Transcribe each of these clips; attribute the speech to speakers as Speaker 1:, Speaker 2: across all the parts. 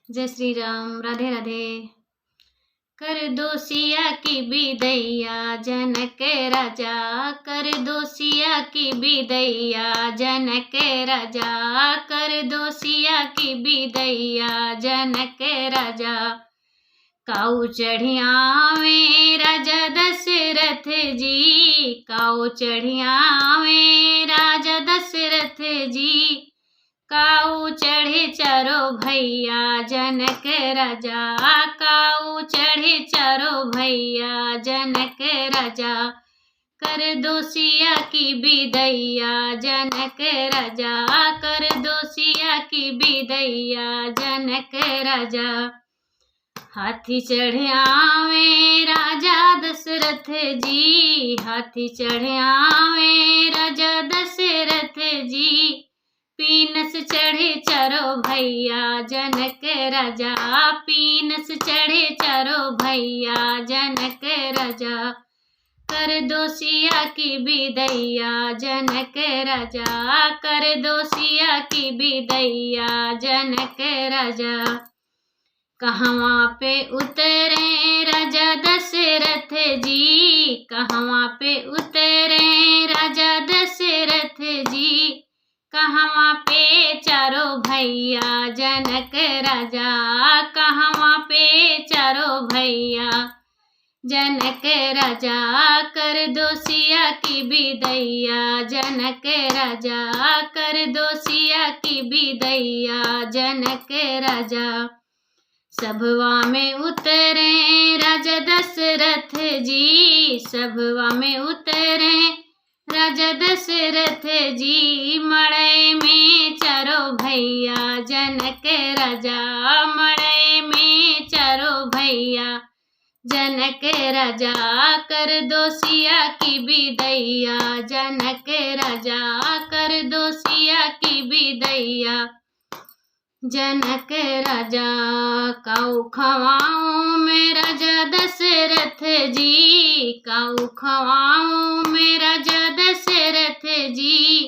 Speaker 1: जय श्री राम। राधे राधे। कर दो सिया की बिदैया जनक राजा, कर दो सिया की बिदैया जनक राजा, कर दो सिया की बिदैया जनक राजा। काऊ चढ़ियावे राजा दशरथ जी, काऊ चढ़ियावे राजा दशरथ जी, काऊ चढ़े चारो भैया जनक राजा, काऊ चढ़े चारो भैया जनक राजा। कर दो सिया की बिदैया जनक राजा, कर दो सिया की बिदैया जनक राजा। हाथी चढ़े आवे राजा दशरथ जी, हाथी चढ़े आवे राजा दशरथ जी, पीनस चढ़े चारो भैया जनक राजा, पीनस चढ़े चारो भैया जनक राजा। कर दो सिया की बिदैया जनक राजा, कर दो सिया की बिदैया जनक राजा। कहवा पे उतरे राजा दशरथ जी, कहवा पे उतरे राजा दशरथ जी, कहवा पे चारो भैया जनक राजा, कहवा पे चारो भैया जनक राजा। कर दो सिया की बिदैया जनक राजा, कर दो सिया की बिदैया जनक राजा। सभवा में उतरे राजा दशरथ जी, सभवा में उतरे राजा दशरथ जी, मड़ई में चारो भैया जनक राजा, मड़ई में चारो भैया जनक राजा। कर दो सिया की बिदैया जनक राजा, कर दो सिया की बिदैया जनक राजा। काऊ खवाऊं मैं राजा दशरथ जी, काऊ खवाऊं मैं राजा दशरथ जी,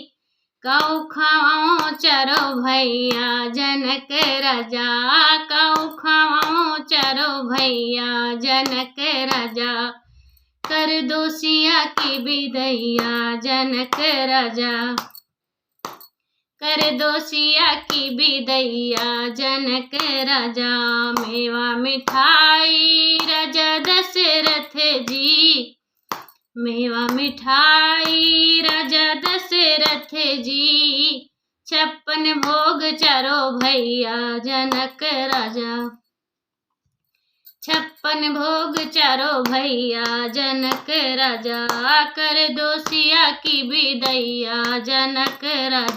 Speaker 1: काऊ खवाऊं चारो भैया जनक राजा, काऊ खवाऊं चारो भैया जनक राजा। कर दो सिया की बिदैया जनक राजा, कर दो सिया की बिदैया जनक राजा। मेवा मिठाई राजा दशरथ जी, मेवा मिठाई राजा दशरथ जी, 56 भोग चारो भैया जनक राजा, 56 भोग चारो भैया जनक राजा। कर दो सिया की बिदैया जनक राजा।